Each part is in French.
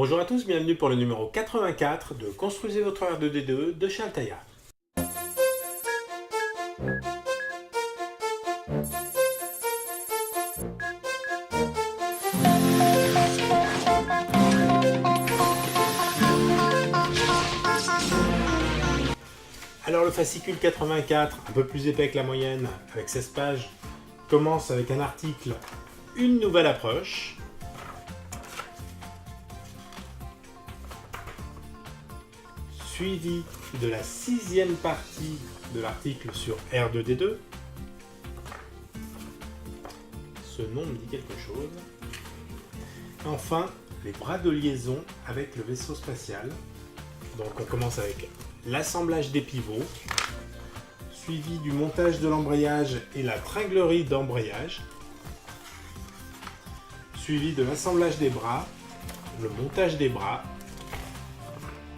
Bonjour à tous, bienvenue pour le numéro 84 de Construisez votre R2D2 de chez Altaïa. Alors le fascicule 84, un peu plus épais que la moyenne, avec 16 pages, commence avec un article « Une nouvelle approche ». Suivi de la 6e partie de l'article sur R2D2. Ce nom me dit quelque chose. Enfin, les bras de liaison avec le vaisseau spatial. Donc on commence avec l'assemblage des pivots, suivi du montage de l'embrayage et la tringlerie d'embrayage, suivi de l'assemblage des bras, le montage des bras,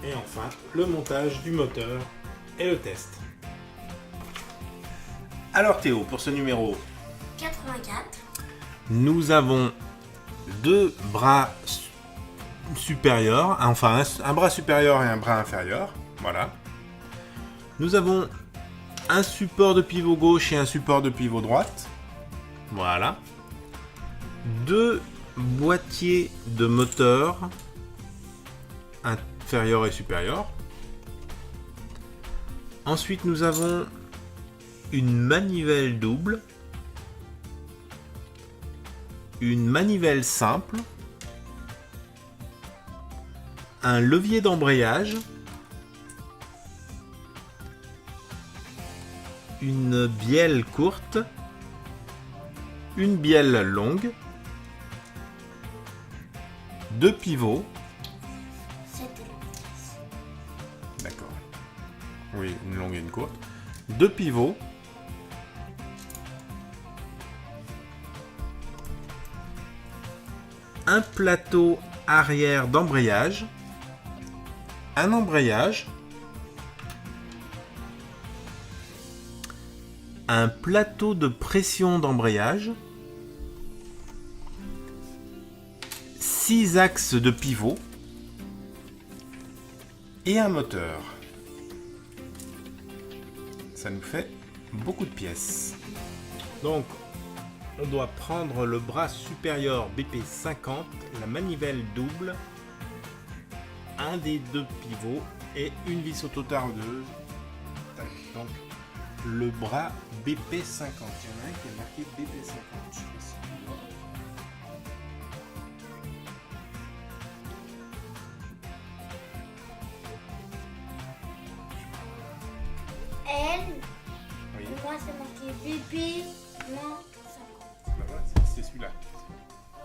et enfin le montage du moteur et le test. Alors Théo, pour ce numéro 84, nous avons deux bras supérieurs, enfin un bras supérieur et un bras inférieur, voilà. Nous avons un support de pivot gauche et un support de pivot droite, voilà. Deux boîtiers de moteur inférieur et supérieur. Ensuite nous avons une manivelle double, une manivelle simple, un levier d'embrayage, une bielle courte, une bielle longue, deux pivots. c'était le D'accord. Oui, une longue et une courte. Deux pivots. Un plateau arrière d'embrayage. Un embrayage. Un plateau de pression d'embrayage. 6 axes de pivot. Et un moteur. Ça nous fait beaucoup de pièces. Donc, on doit prendre le bras supérieur BP50, la manivelle double, un des deux pivots et une vis autotardeuse. Donc, le bras BP50. Il y en a un qui est marqué BP50. Je sais pas si tu vois. L, Oui. moi c'est marqué BP moins 50. Bah voilà, c'est celui-là.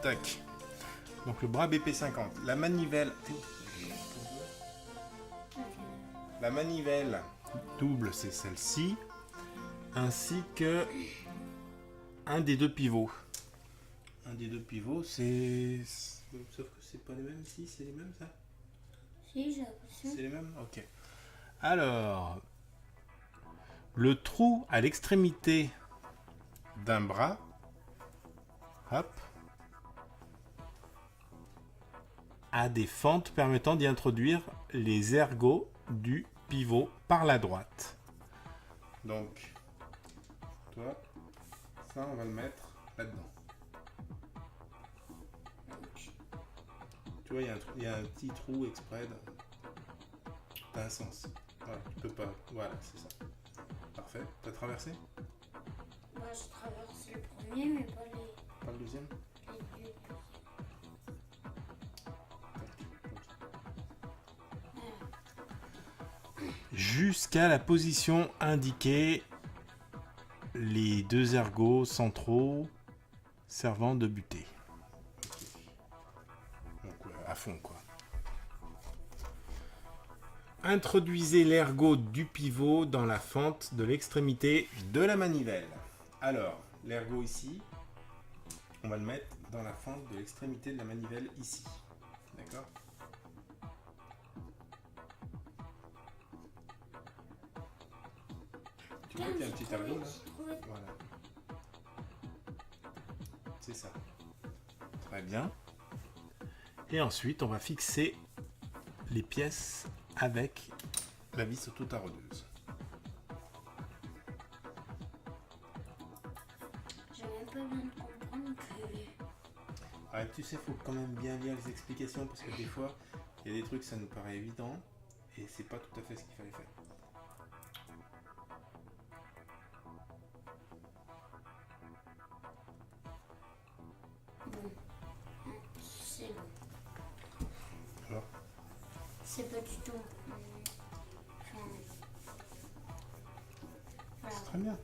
Tac. Donc le bras BP50. La manivelle. La manivelle double, c'est celle-ci. Ainsi que un des deux pivots. Un des deux pivots, c'est. Sauf que c'est pas les mêmes ici, c'est les mêmes ça? Si, j'ai l'impression. C'est les mêmes? Ok. Alors, le trou à l'extrémité d'un bras, hop, a des fentes permettant d'y introduire les ergots du pivot par la droite. Donc, toi, ça on va le mettre là-dedans. Tu vois, il y a un petit trou exprès. T'as un sens. Voilà, tu peux pas. Voilà, c'est ça. Parfait. T'as traversé? Moi je traverse le premier, mais pas les. Pas le deuxième? les deux. Jusqu'à la position indiquée, les deux ergots centraux servant de butée. Donc à fond quoi. Introduisez l'ergot du pivot dans la fente de l'extrémité de la manivelle. Alors, l'ergot ici, on va le mettre dans la fente de l'extrémité de la manivelle ici. D'accord ? Tu vois qu'il y a un petit ergot là ? Voilà. C'est ça. Très bien. Et ensuite, on va fixer les pièces avec la vis auto-tarodeuse. J'ai même pas bien de comprendre que... Ah, tu sais, il faut quand même bien lire les explications parce que des fois, il y a des trucs, ça nous paraît évident et c'est pas tout à fait ce qu'il fallait faire. Bon, c'est bon. Alors, C'est pas du tout... Enfin, voilà. très bien.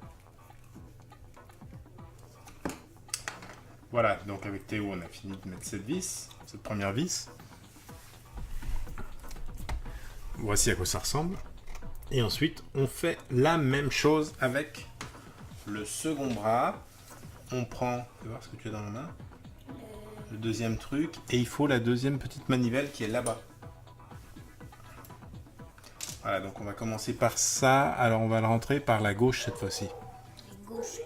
Voilà, donc avec Théo, on a fini de mettre cette vis, cette première vis. Voici à quoi ça ressemble. Et ensuite, on fait la même chose avec le second bras. On prend, tu vas voir ce que tu as dans la main, le deuxième truc, et il faut la deuxième petite manivelle qui est là-bas. Voilà, donc on va commencer par ça. Alors on va le rentrer par la gauche cette fois-ci. Gauche.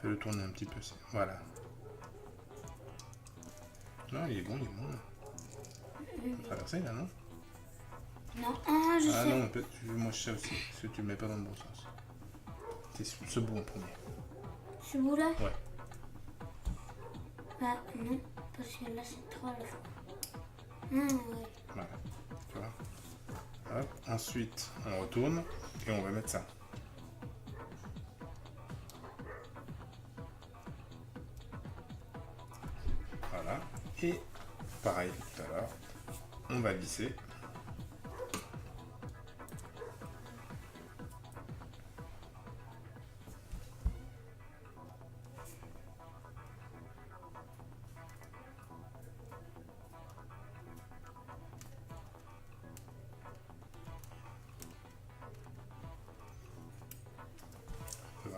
Fais-le tourner un petit peu. Voilà. Non, il est bon, il est bon. On va traverser là, non? Non, ah, je Ah sais. non, moi je sais aussi, parce que tu le mets pas dans le bon sens. C'est ce bout en premier. Ce bout-là? Ouais. Ah, non, parce que là, c'est trop à la fois. Ah, ouais. Voilà. Tu vois? Hop. Ensuite, on retourne et on va mettre ça. Voilà. Et pareil que tout à l'heure, on va visser.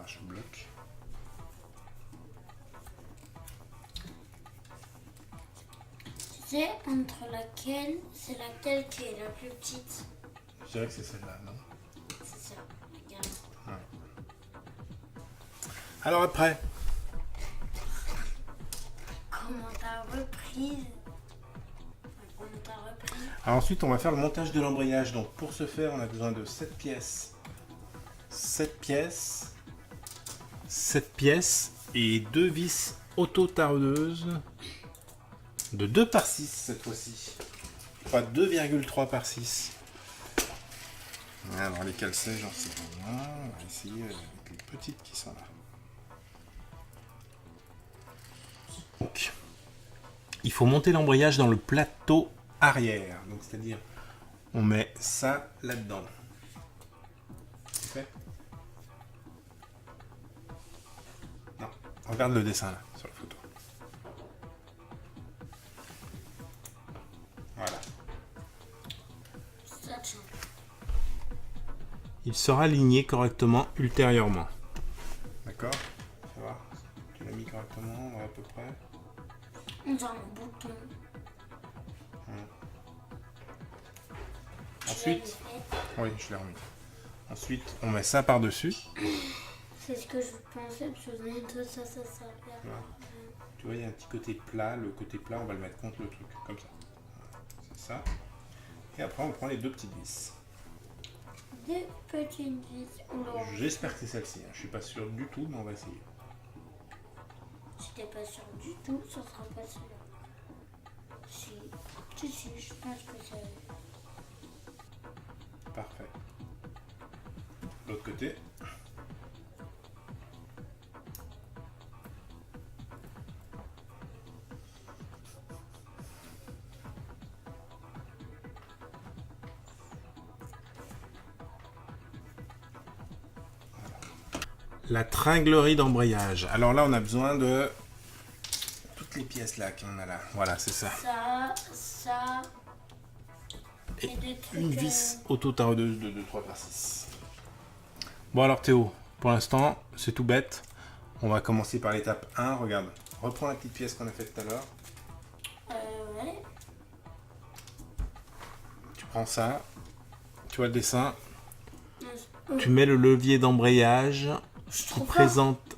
Je bloque. Tu sais, entre laquelle, c'est laquelle qui est la plus petite? Je dirais que c'est celle-là, non? C'est ça, regarde. Ouais. Alors après, Comment t'as repris? Comment t'as repris? alors ensuite on va faire le montage de l'embrayage. Donc pour ce faire, on a besoin de 7 pièces. 7 pièces. 7 pièces et 2 vis auto-tarodeuses de 2 par 6 cette fois-ci. Pas 2,3 par 6. Alors lesquelles c'est, j'en sais rien. On va essayer avec les petites qui sont là. Donc, il faut monter l'embrayage dans le plateau arrière. Donc c'est-à-dire, on met ça là-dedans. C'est fait ? Non, regarde le dessin là, sur la photo. Voilà. Ça tient. Il sera aligné correctement ultérieurement. D'accord ? Ça va ? Tu l'as mis correctement, ouais, à peu près. On dirait un bouton. Ensuite, oui, je l'ai remis. Ensuite, on met ça par-dessus. C'est ce que je pensais, parce que bientôt ça là. Voilà. Tu vois, il y a un petit côté plat. Le côté plat, on va le mettre contre le truc, comme ça. Voilà, c'est ça. Et après, on prend les 2 petites vis. Des petites vis. J'espère que c'est celle-ci. Hein. Je suis pas sûr du tout, mais on va essayer. Si t'es pas sûr du tout, ce sera pas celui-là. Si, je pense que c'est... Parfait. L'autre côté. La tringlerie d'embrayage. Alors là, on a besoin de toutes les pièces là qu'on a là. Voilà, c'est ça. Ça... Et des trucs, une vis auto-tarodeuse de 2,3 par 6. Bon alors Théo, pour l'instant, c'est tout bête. On va commencer par l'étape 1. Regarde, reprends la petite pièce qu'on a faite tout à l'heure. Ouais. Tu prends ça. Tu vois le dessin. Non, Tu mets le levier d'embrayage Je qui trouve pas. présente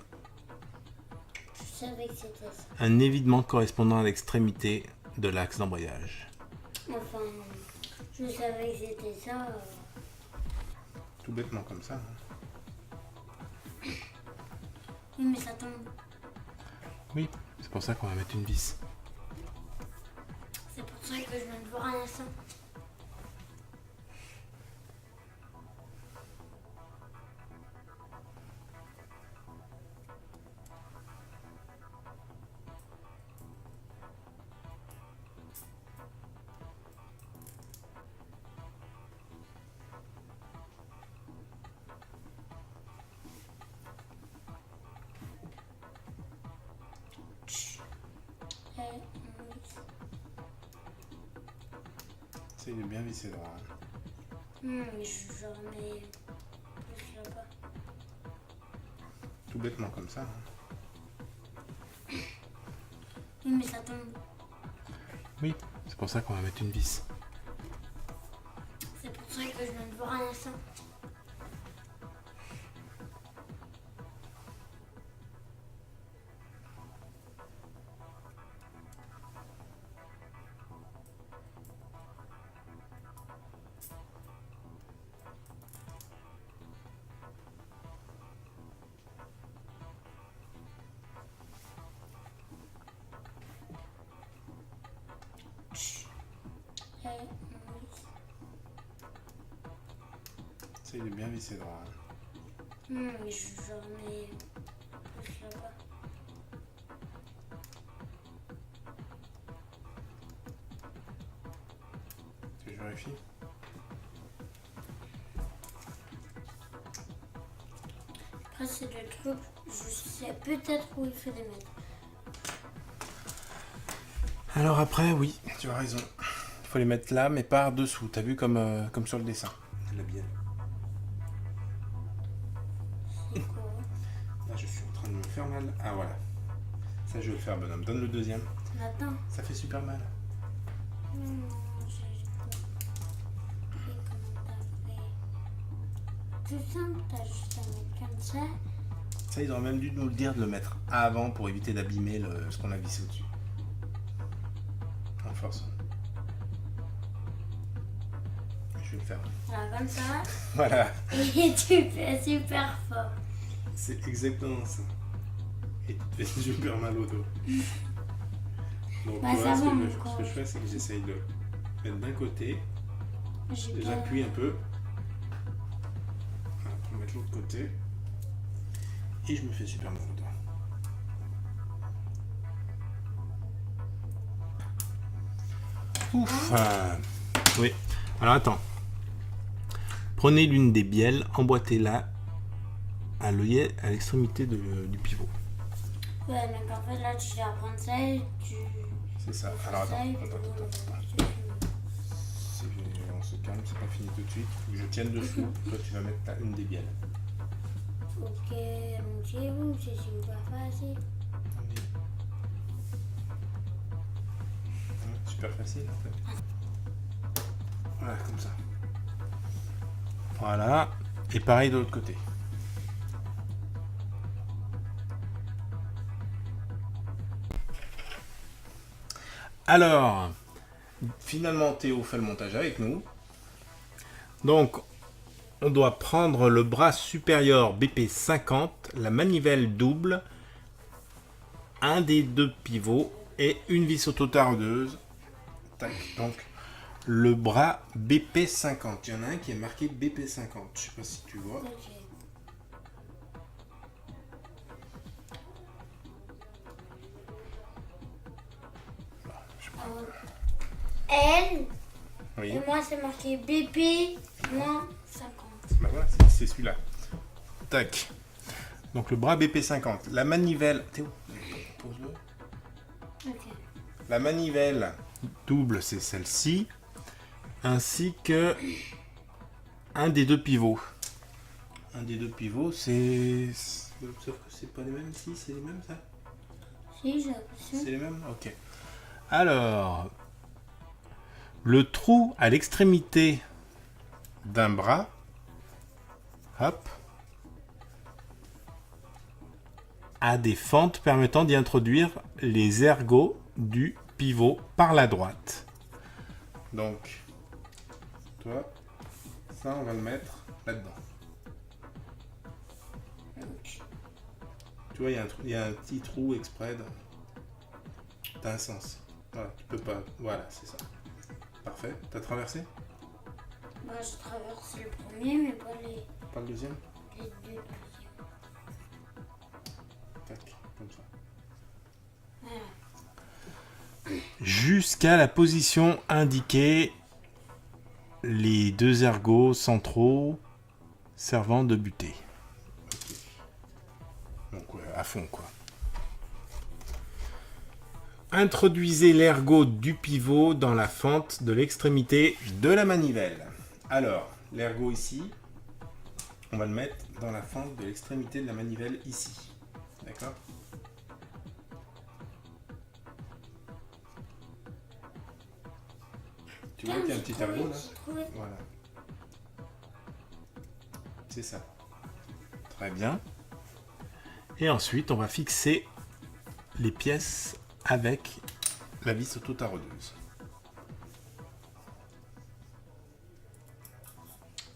Je savais que c'était ça. un évidement correspondant à l'extrémité de l'axe d'embrayage. Enfin, je savais que c'était ça. Tout bêtement comme ça. Oui, mais ça tombe. Oui, c'est pour ça qu'on va mettre une vis. C'est pour ça que je viens de voir un instant. Essaye de bien visser droit. Mais je remets plus là-bas. Tout bêtement comme ça. Oui, mais ça tombe. Oui, c'est pour ça qu'on va mettre une vis. C'est pour ça que je viens de voir un instant. Essaye de bien visser droit. Mais je remets plus là-bas. Tu vérifies? Après, c'est le truc, je sais peut-être où il faut les mettre. Alors après, oui, tu as raison. Il faut les mettre là, mais par dessous. T'as vu comme sur le dessin. Je l'ai bien. C'est quoi? Là, je suis en train de me faire mal. Ah, voilà. Ça, je vais le faire, bonhomme. Donne le deuxième. Attends. Ça fait super mal. Non, j'ai pas. Et comment t'as fait? Tout simple, t'as juste à mettre comme ça. Ça, ils auraient même dû nous le dire de le mettre avant pour éviter d'abîmer ce qu'on a vissé au-dessus. En force. Je vais le faire. Voilà, comme ça. Voilà. Et tu fais super fort. C'est exactement ça. Et tu te fais super mal au dos. Donc, Bah, tu vois, ça ce va, que mon ce corps. que je fais, c'est que j'essaye de mettre d'un côté. J'ai pas- J'appuie un peu. Voilà, pour mettre l'autre côté. Et je me fais super mal au dos. Ouf. Oui. Alors attends. Prenez l'une des bielles, emboîtez-la à l'œillet à l'extrémité du pivot. Ouais, donc en fait, là, tu vas prendre ça et tu. C'est ça. Alors attends. On se calme, c'est pas fini tout de suite. Faut que je tienne dessous. Toi, tu vas mettre une des bielles. Ok, allongez-vous, c'est super facile. Super facile en fait. Voilà, comme ça. Voilà. Et pareil de l'autre côté. Alors, finalement Théo fait le montage avec nous. Donc, on doit prendre le bras supérieur BP 50, la manivelle double, un des deux pivots et une vis autotardeuse. Tac, donc le bras BP 50. Il y en a un qui est marqué BP 50. Je sais pas si tu vois. Ok. Elle, Oui. et moi, c'est marqué BP moins 50. Bah voilà, c'est celui-là. Tac. Donc le bras BP 50. La manivelle. Théo, pose-le. Ok. La manivelle double, c'est celle-ci, ainsi que un des deux pivots. Un des deux pivots, c'est... Sauf que c'est pas les mêmes ici, c'est les mêmes ça? Si, j'ai l'impression. C'est les mêmes? Ok. Alors, le trou à l'extrémité d'un bras, hop, a des fentes permettant d'y introduire les ergots du pivot par la droite. Donc, toi, ça on va le mettre là-dedans. Ok. Tu vois, il y a un petit trou exprès. T'as un sens. Voilà, tu peux pas. Voilà, c'est ça. Parfait. T'as traversé? Bah, je traverse le premier, mais pas Pas le deuxième? les deux deuxièmes. Tac, comme ça. Voilà. Jusqu'à la position indiquée, les deux ergots centraux servant de butée. Okay. Donc à fond quoi. Introduisez l'ergot du pivot dans la fente de l'extrémité de la manivelle. Alors, l'ergot ici, on va le mettre dans la fente de l'extrémité de la manivelle ici. D'accord? Tu vois qu'il y a un petit ergot là? Voilà. C'est ça. Très bien. Et ensuite, on va fixer les pièces avec la vis auto-tarodeuse.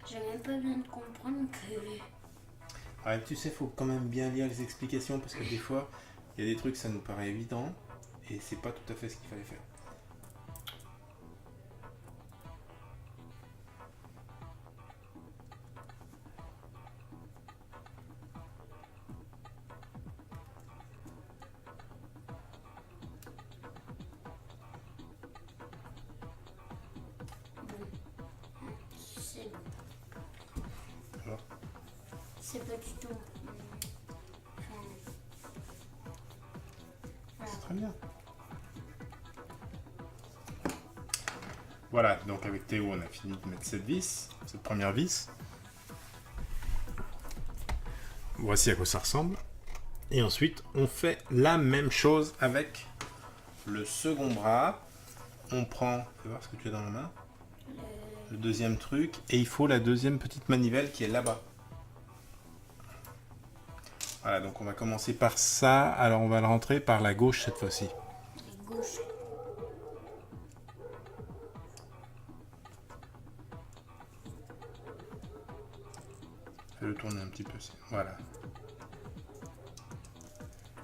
J'ai même pas besoin de comprendre que... Ah, tu sais, il faut quand même bien lire les explications parce que des fois, il y a des trucs, ça nous paraît évident et c'est pas tout à fait ce qu'il fallait faire. C'est bon. Alors, C'est pas du tout... c'est très bien. Voilà, donc avec Théo, on a fini de mettre cette vis, cette première vis. Voici à quoi ça ressemble. Et ensuite, on fait la même chose avec le second bras. On prend, fais voir ce que tu as dans la main, le deuxième truc, et il faut la deuxième petite manivelle qui est là-bas. Voilà, donc on va commencer par ça. Alors on va le rentrer par la gauche cette fois-ci. La gauche. Fais-le tourner un petit peu. Voilà.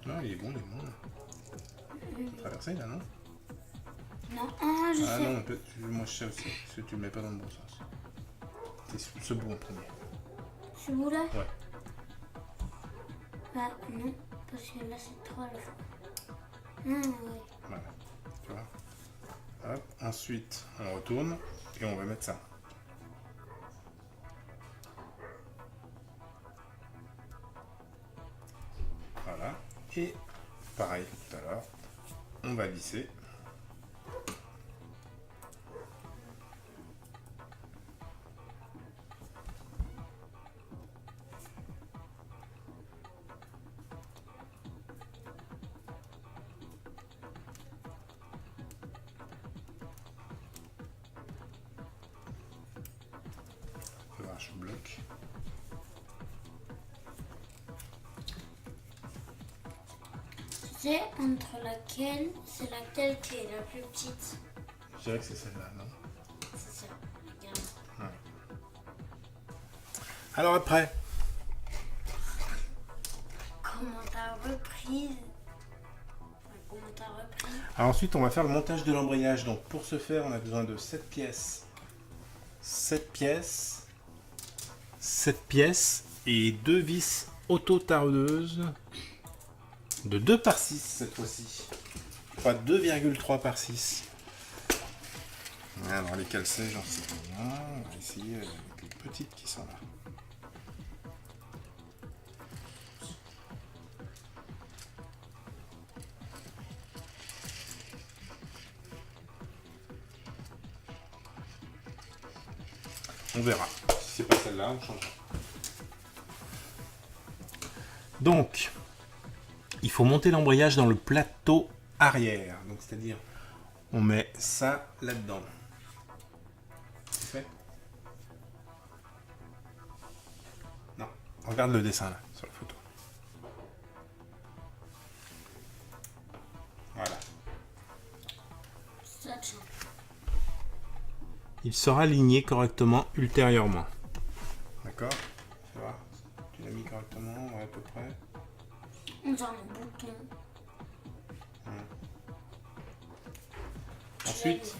Non, il est bon, il est bon. Il faut traverser là, non? Non, ah, je Ah sais. non, moi je sais aussi, parce que tu le mets pas dans le bon sens. C'est ce bout en premier. Ce bout-là? Ouais. Ah, non, parce que là, c'est trop à la fois. Ah, ouais. Voilà. Tu vois? Hop. Ensuite, on retourne et on va mettre ça. Voilà. Et pareil que tout à l'heure, on va visser. Je bloque. Tu sais, entre laquelle, c'est laquelle qui est la plus petite? Je dirais que c'est celle-là, non? C'est ça, regarde. Ouais. Alors après, Comment t'as repris? Enfin, comment t'as repris? alors ensuite on va faire le montage de l'embrayage. Donc pour ce faire, on a besoin de 7 pièces. 7 pièces. 7 pièces et 2 vis auto-taraudeuses de 2 par 6 cette fois-ci. Pas 2,3 par 6. Alors lesquelles c'est, j'en sais rien. On va essayer avec les petites qui sont là. On verra. Si c'est pas celle-là, on changera. Donc, il faut monter l'embrayage dans le plateau arrière. Donc, c'est-à-dire, on met ça là-dedans. C'est fait? Non. Regarde le dessin là, sur la photo. il sera aligné correctement ultérieurement. D'accord? Ça va? Tu l'as mis correctement, ouais, à peu près. On dirait un bouton. Ensuite,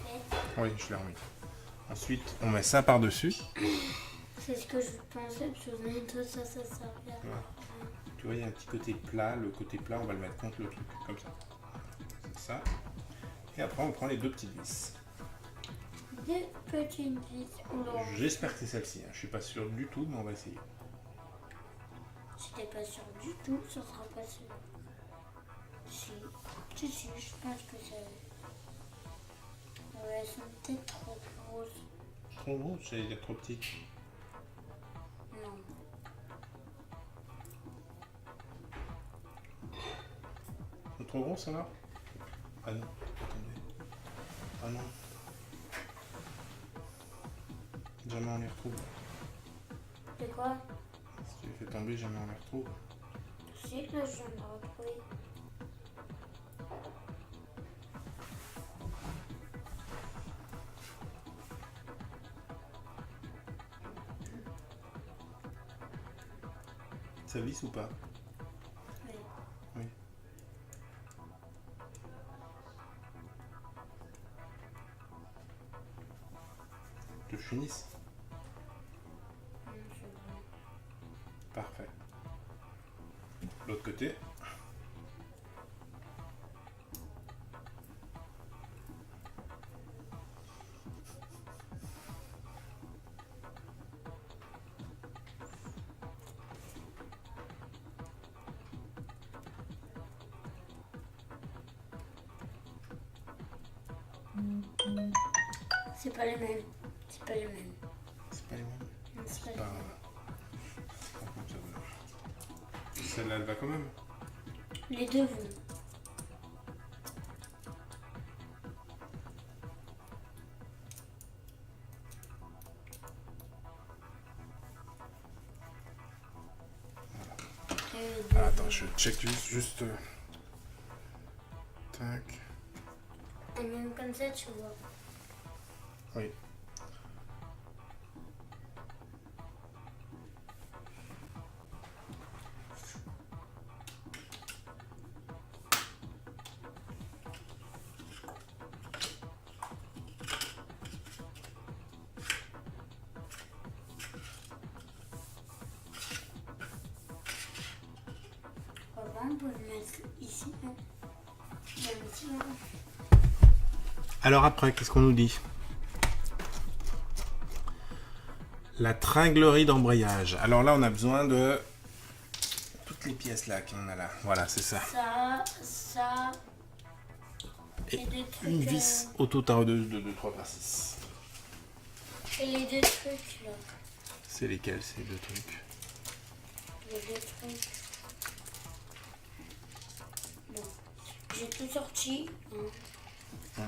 oui, je l'ai remis. Ensuite, on met ça par-dessus. C'est ce que je pensais, parce que mettre ça sert à rien. Tu vois, il y a un petit côté plat. Le côté plat, on va le mettre contre le truc, comme ça. C'est ça. Et après, on prend les deux petites vis. Des petites vis. J'espère que c'est celle-ci. Je suis pas sûr du tout, mais on va essayer. Si t'es pas sûr du tout, ça sera pas sûr. Si, je pense que c'est... Ouais, elles sont peut-être trop grosses. Trop gros, j'allais dire trop petit. Non. C'est trop gros, ça va? Ah non, attendez. Ah non. Jamais on les retrouve. C'est quoi? Si tu les fais tomber, jamais on les retrouve. Si, là, je viens de la retrouver. Ça visse ou pas? Oui. Oui. Que je finisse? Parfait. L'autre côté. C'est pas les mêmes. C'est pas les mêmes. C'est pas les mêmes. Non, c'est pas les Pas... mêmes. Celle-là, elle va quand même. Les deux vont. Ah, attends, je check juste. Tac. Et même comme ça, tu vois. Oui. On peut le mettre ici. Hein. Ici, là. Alors après, qu'est-ce qu'on nous dit? La tringlerie d'embrayage. Alors là, on a besoin de toutes les pièces là qu'on a là. Voilà, c'est ça. Ça. Et des trucs, une vis auto-tareuse de 2, 3 par 6. Et les deux trucs là. C'est lesquels ces deux trucs? Les deux trucs. Bon. J'ai tout sorti. Hein.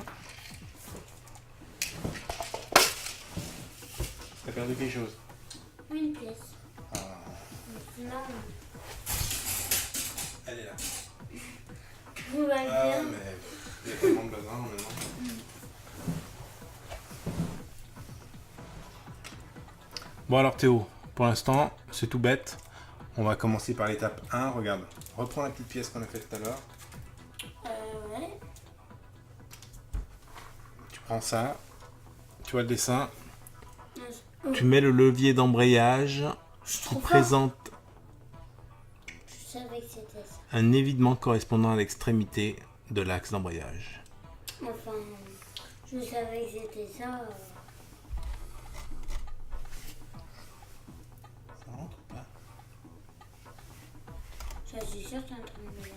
T'as perdu quelque chose? Une pièce. Ah. Non. Elle est là. Tout va Ah bien. mais il y a tellement de bazar maintenant. Bon alors Théo, pour l'instant c'est tout bête. On va commencer par l'étape 1. Regarde, reprends la petite pièce qu'on a faite tout à l'heure. Ouais. Tu prends ça, tu vois le dessin, Non, tu mets le levier d'embrayage qui trouve pas. présente Je savais que c'était ça. un évidement correspondant à l'extrémité de l'axe d'embrayage. Enfin, je savais que c'était ça. Ça rentre ou pas? Ça, c'est sûr que t'es en train de me dire.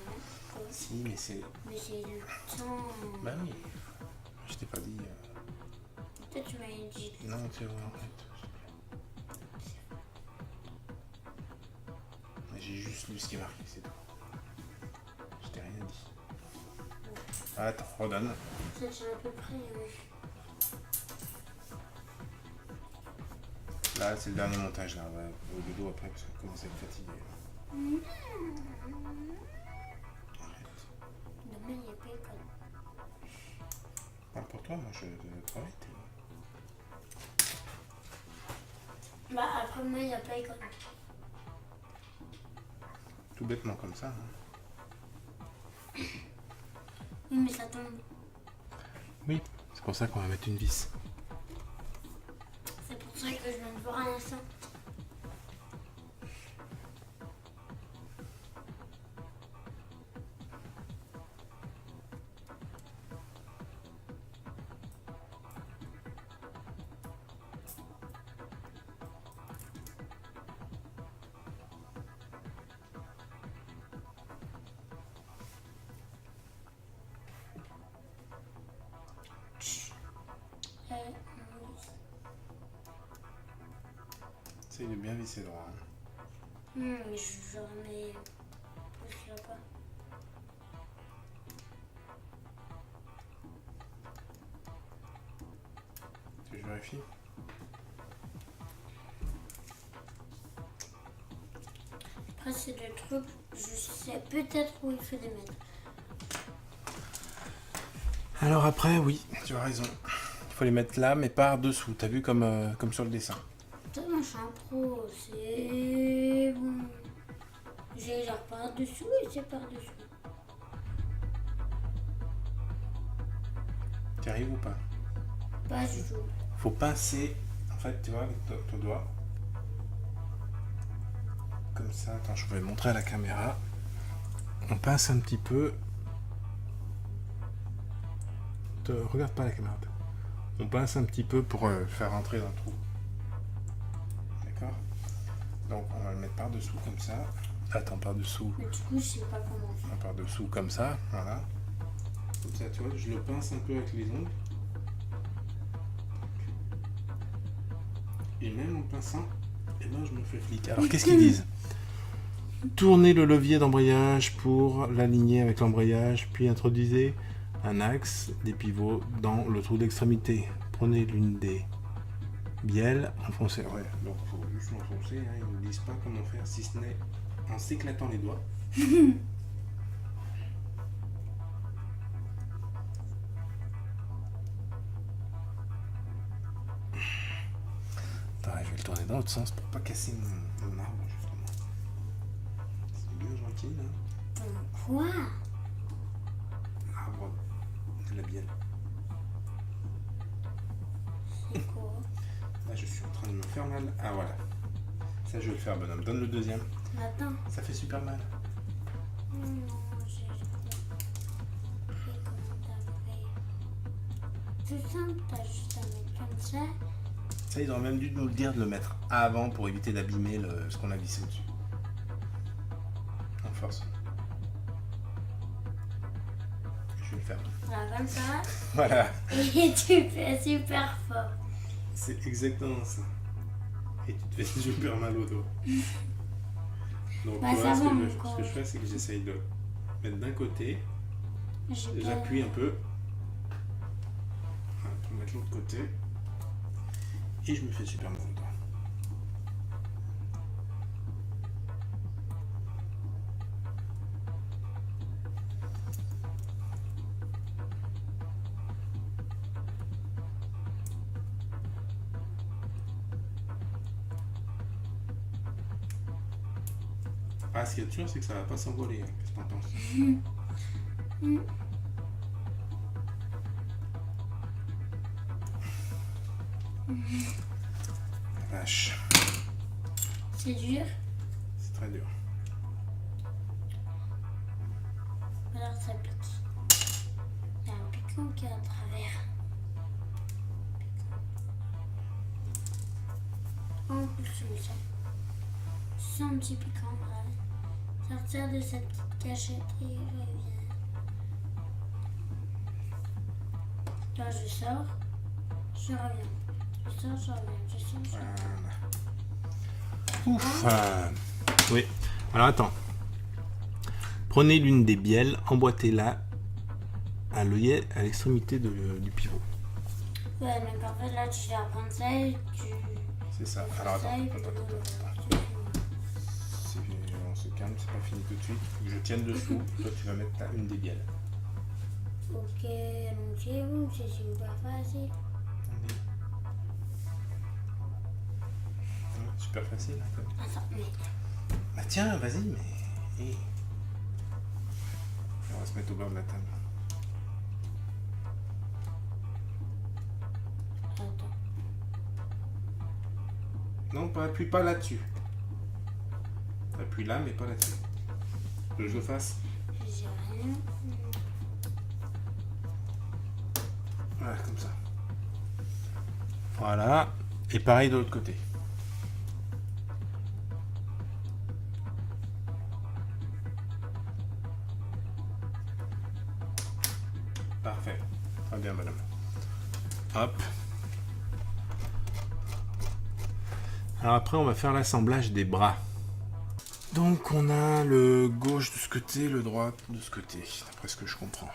Si, mais c'est... Mais c'est le temps. Bah oui, je t'ai pas dit... Peut-être tu m'as dit. Non, tu vois, en fait... J'ai juste lu ce qui est marqué, c'est tout. Je t'ai rien dit. Attends, redonne. Ça, c'est à peu près. Là, c'est le dernier montage, là. Ouais, le dos après, parce qu'on commence à être fatigué. Arrête. Demain, il n'y a pas école. Parle pour toi, moi je travaille. comme moi, il n'y a pas école. Tout bêtement comme ça. Oui, mais ça tombe. Oui, c'est pour ça qu'on va mettre une vis. C'est pour ça que je viens de voir un instant. Essaye de bien visser droit. Mais je remets plus là-bas. Tu veux que je vérifie? Après, c'est des trucs, je sais peut-être où il faut les mettre. Alors après, oui, tu as raison. Il faut les mettre là, mais par-dessous. T'as vu comme sur le dessin. Toi, moi, je suis un pro, c'est bon. J'ai genre par-dessous et c'est par-dessous. Tu arrives ou pas? Pas du tout. Faut pincer, en fait, tu vois, avec ton doigt. Comme ça, attends, je vais montrer à la caméra. On pince un petit peu. Regarde pas la caméra. On pince un petit peu pour faire rentrer dans le trou. D'accord? Donc on va le mettre par-dessous comme ça. Attends, par-dessous. Mais du coup, je sais pas comment faire. Par-dessous comme ça, voilà. Comme ça, tu vois, je le pince un peu avec les ongles. Et même en pinçant, eh ben, je me fais flic. Alors qu'est-ce qu'ils disent? Tournez le levier d'embrayage pour l'aligner avec l'embrayage, puis introduisez un axe des pivots dans le trou d'extrémité. Prenez l'une des bielles, enfoncez. Ouais, donc il faut juste l'enfoncer, hein. Ils ne disent pas comment faire, si ce n'est en s'éclatant les doigts. Attends, je vais le tourner dans l'autre sens pour pas casser mon arbre, justement. C'est bien gentil, là. Quoi? L'arbre de la bielle. C'est quoi? Là, je suis en train de me faire mal. Ah, voilà. Ça, je vais le faire, bonhomme. Donne le deuxième. Attends. Ça fait super mal. Non, j'ai fait comment t'as fait. C'est simple, t'as juste à mettre comme ça. Ça, ils auraient même dû nous le dire de le mettre avant pour éviter d'abîmer ce qu'on a vissé au-dessus. En force. Je vais le faire. Voilà, comme ça. Voilà. Et tu fais super fort. C'est exactement ça. Et tu te fais super mal au doigt. Donc, Bah, tu vois, ça va ce encore. que je fais, c'est que j'essaye de mettre d'un côté. J'ai pas- J'appuie un peu. Voilà, pour mettre l'autre côté. Et je me fais super mal au doigt. Ah, ce qu'il y a de sûr, c'est que ça va pas s'envoler. Hein. Qu'est-ce que t'en penses? La vache, C'est dur. c'est très dur. Alors ça pique. Il y a un piquant qui est à travers. En plus, je le sens. Je sens un petit piquant. Voilà. Sortir de cette petite cachette et revient. Là, je sors. Je reviens. Je sors, je reviens. Je sors, je reviens. Voilà. Ouf. Oui. Alors attends. Prenez l'une des bielles, emboîtez-la à l'œillet à l'extrémité du pivot. Ouais, mais en fait, là, tu vas prendre ça et tu. C'est ça. Alors attends. On se calme, c'est pas fini tout de suite. Il faut que je tienne dessous. Toi, tu vas mettre une des bielles. Ok, allons-y, c'est super facile. Allez. Ouais, super facile. En fait. Attends, mais... Bah tiens, vas-y, mais... Hey. On va se mettre au bord de la table. Attends. Non, appuie pas là-dessus. Appuie là, mais pas là-dessus. Tu veux que je le fasse? J'ai rien. Voilà, comme ça. Voilà. Et pareil de l'autre côté. Parfait. Très bien, madame. Hop. Alors après, on va faire l'assemblage des bras. Donc on a le gauche de ce côté, le droit de ce côté, d'après ce que je comprends.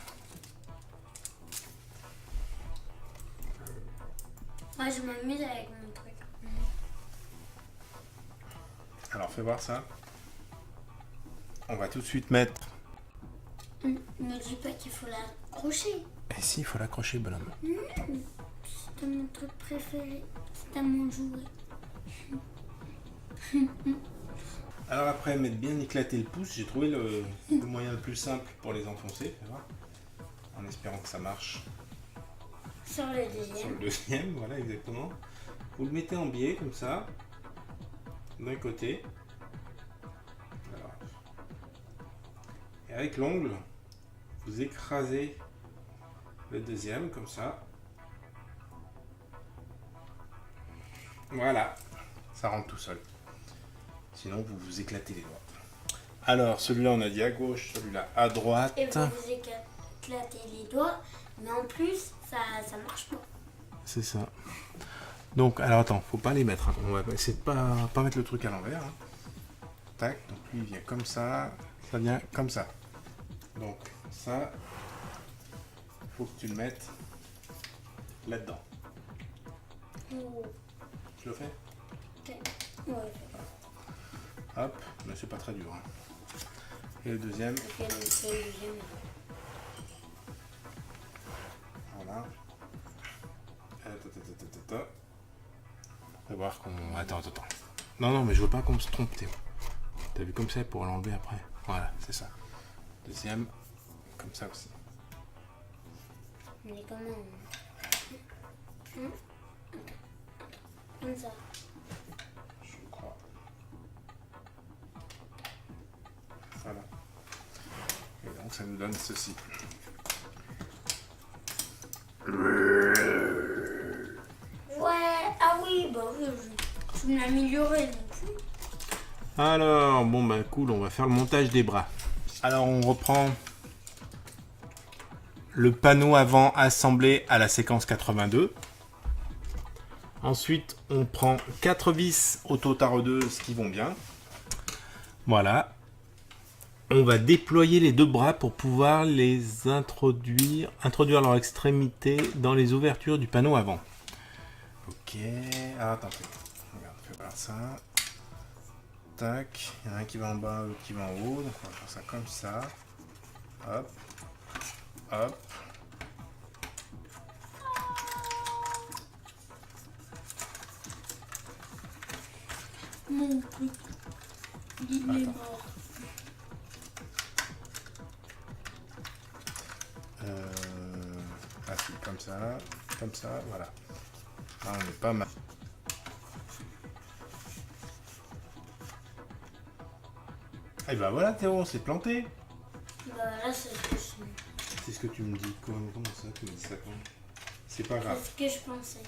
Moi, je m'amuse avec mon truc. Alors fais voir ça. On va tout de suite mettre... Ne dis pas qu'il faut l'accrocher. Et si, il faut l'accrocher, bonhomme. C'est mon truc préféré. C'est à mon jouet. Alors après, mettre bien éclater le pouce, j'ai trouvé le moyen le plus simple pour les enfoncer, fais voir. En espérant que ça marche. Sur le Sur deuxième. le deuxième, voilà exactement. Vous le mettez en biais comme ça, d'un côté. Voilà. Et avec l'ongle, vous écrasez le deuxième comme ça. Voilà, ça rentre tout seul. Sinon, vous vous éclatez les doigts. Alors, celui-là, on a dit à gauche, celui-là à droite. Et vous vous éclatez les doigts, mais en plus, ça marche pas. C'est ça. Donc, alors attends, faut pas les mettre. Hein. On va essayer de pas mettre le truc à l'envers. Hein. Tac, donc lui il vient comme ça vient comme ça. Donc, ça, faut que tu le mettes là-dedans. Oh. Tu le fais? Ouais. Hop, mais c'est pas très dur. Hein. Et le deuxième, Ok, donc c'est le deuxième. voilà. Attends. On va voir qu'on... Attends. Non, mais je veux pas qu'on se trompe, Théo. T'as vu comme ça pour l'enlever après? Voilà, c'est ça. Deuxième, comme ça aussi. Mais comment? Comme ça. Je crois. Voilà. Et donc ça nous donne ceci. Ouais, ah oui, bah oui, je vais m'améliorer non plus. Alors, bon bah cool, on va faire le montage des bras. Alors on reprend le panneau avant assemblé à la séquence 82. Ensuite, on prend 4 vis auto-taraudeuses qui vont bien. Voilà. On va déployer les deux bras pour pouvoir les introduire leur extrémité dans les ouvertures du panneau avant. Ok. Ah, attends, regarde, fais voir ça. Tac. Il y en a un qui va en bas, l'autre qui va en haut. Donc on va faire ça comme ça. Hop. Hop. Mon truc, il est mort. Ah si, comme ça, voilà. Là, on est pas mal. Et ben voilà Théo, on s'est planté. Bah là, c'est ce que C'est ce que tu me dis. Comment ça, tu me dis ça quand? C'est pas grave. c'est ce que je pensais.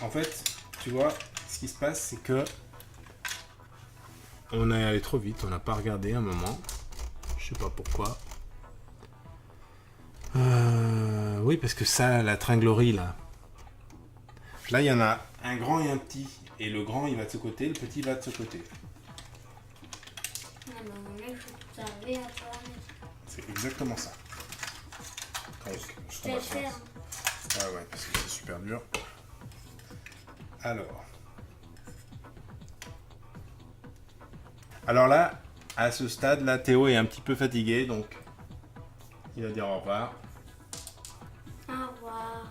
En fait, tu vois, ce qui se passe, c'est que on est allé trop vite, on n'a pas regardé un moment. Je sais pas pourquoi. Oui, parce que ça, la tringlerie là. Là, il y en a un grand et un petit. Et le grand, il va de ce côté, le petit va de ce côté. Ah bah mon mec, faut tout arriver à faire. C'est exactement ça. Donc, Je vais le faire. Ah ouais, parce que c'est super dur. Alors là, à ce stade, là, Théo est un petit peu fatigué, donc il va dire au revoir. Au revoir.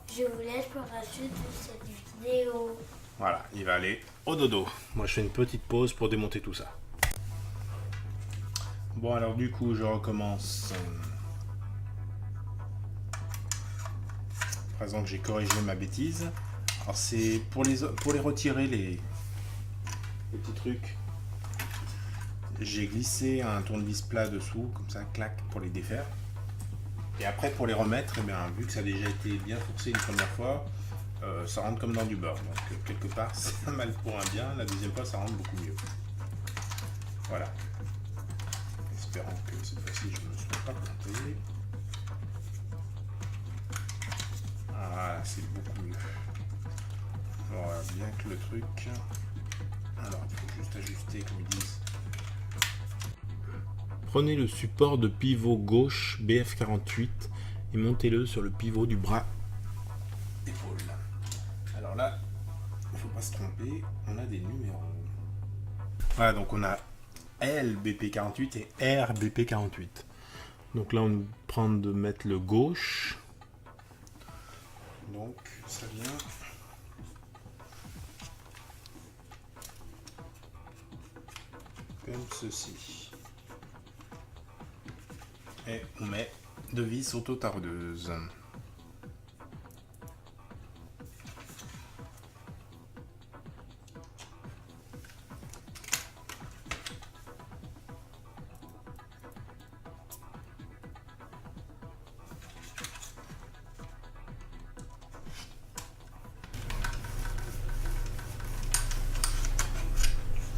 Je vous laisse pour la suite de cette vidéo. Voilà, il va aller au dodo. Moi, je fais une petite pause pour démonter tout ça. Bon, alors du coup, je recommence. À présent que j'ai corrigé ma bêtise. Alors, c'est pour les retirer, les petits trucs. J'ai glissé un tournevis plat dessous, comme ça, clac, pour les défaire. Et après, pour les remettre, eh bien, vu que ça a déjà été bien forcé une première fois, ça rentre comme dans du beurre. Donc, quelque part, c'est un mal pour un bien. La deuxième fois, ça rentre beaucoup mieux. Voilà. Espérant que cette fois-ci, je ne me sois pas planté. Voilà, c'est beaucoup mieux. Voilà, bien que le truc... Alors, il faut juste ajuster, comme ils disent. Prenez le support de pivot gauche BF48 et montez-le sur le pivot du bras d'épaule. Alors là, il ne faut pas se tromper, on a des numéros. Voilà, donc on a LBP48 et RBP48. Donc là, on prend de mettre le gauche. Donc ça vient... comme ceci. Et on met deux vis auto-taraudeuses.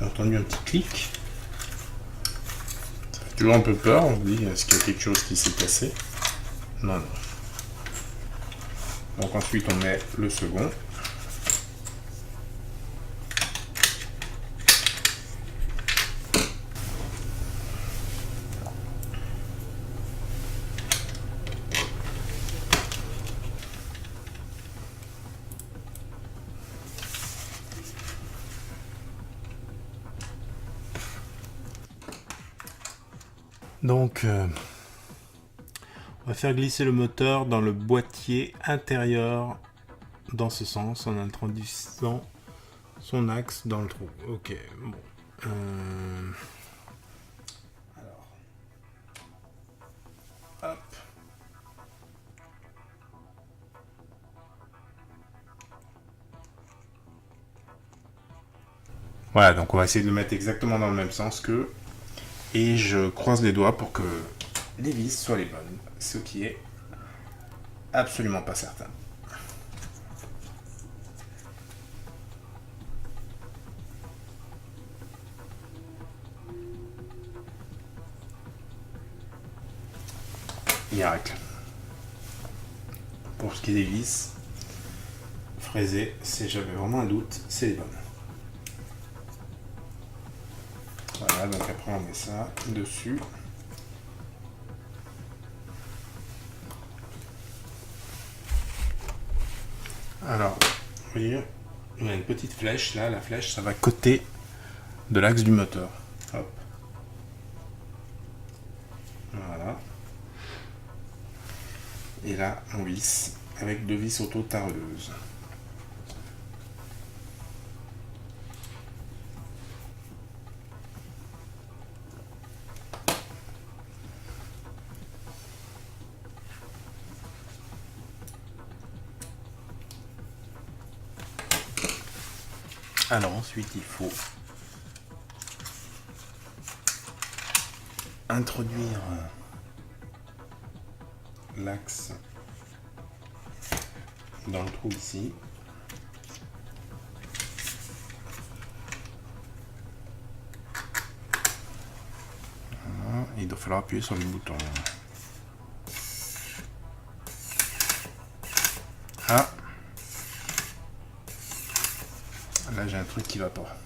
J'ai entendu un petit clic. Ça fait toujours un peu peur, on se dit est-ce qu'il y a quelque chose qui s'est cassé? Non, non. Donc ensuite on met le second. Donc, on va faire glisser le moteur dans le boîtier intérieur dans ce sens en introduisant son axe dans le trou. Ok, bon. Alors, hop. Voilà, donc on va essayer de le mettre exactement dans le même sens que... Et je croise les doigts pour que les vis soient les bonnes, ce qui est absolument pas certain. Miracle. Pour ce qui est des vis, fraisées, si j'avais vraiment un doute, c'est les bonnes. Voilà, donc après on met ça dessus. Alors, vous voyez, il y a une petite flèche là, la flèche ça va côté de l'axe du moteur. Hop. Voilà. Et là, on visse avec deux vis auto-taraudeuses. Alors ensuite, il faut introduire l'axe dans le trou ici. Voilà. Il doit falloir appuyer sur le bouton. Ah, là j'ai un truc qui va pas.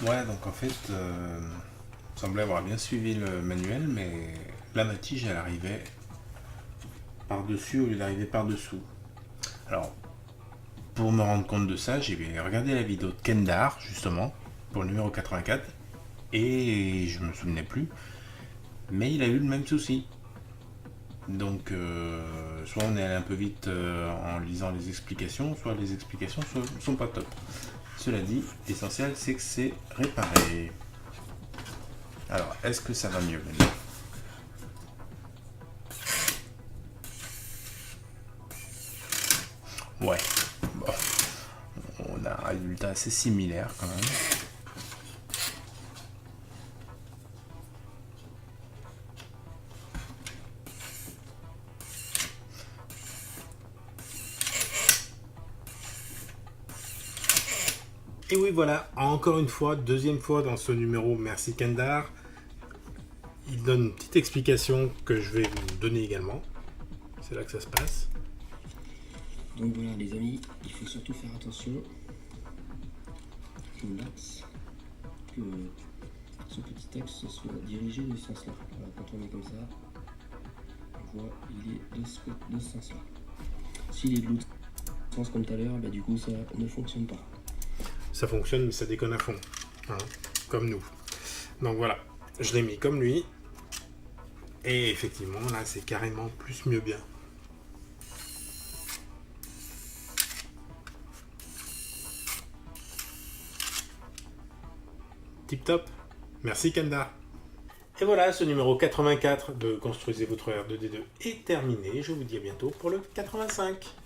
Ouais, donc en fait, il semblait avoir bien suivi le manuel, mais la matige elle arrivait par-dessus au lieu d'arriver par-dessous. Alors, pour me rendre compte de ça, j'ai regardé la vidéo de Kendar, justement, pour le numéro 84, et je me souvenais plus, mais il a eu le même souci. Donc, soit on est allé un peu vite en lisant les explications, soit les explications sont pas top. Cela dit, l'essentiel c'est que c'est réparé. Alors, est-ce que ça va mieux maintenant? Ouais, bon, on a un résultat assez similaire quand même. Et oui, voilà, encore une fois, deuxième fois dans ce numéro Merci Kendar. Il donne une petite explication que je vais vous donner également. C'est là que ça se passe. Donc voilà les amis, il faut surtout faire attention au max que ce petit axe soit dirigé de ce sens-là. Voilà, quand on est comme ça, on voit il est de ce sens-là. S'il est de l'autre sens comme tout à l'heure, bah, du coup ça ne fonctionne pas. Ça fonctionne, mais ça déconne à fond. Hein, comme nous. Donc voilà, je l'ai mis comme lui. Et effectivement, là, c'est carrément plus mieux bien. Tip top. Merci Kenda. Et voilà, ce numéro 84 de Construisez votre R2D2 est terminé. Je vous dis à bientôt pour le 85.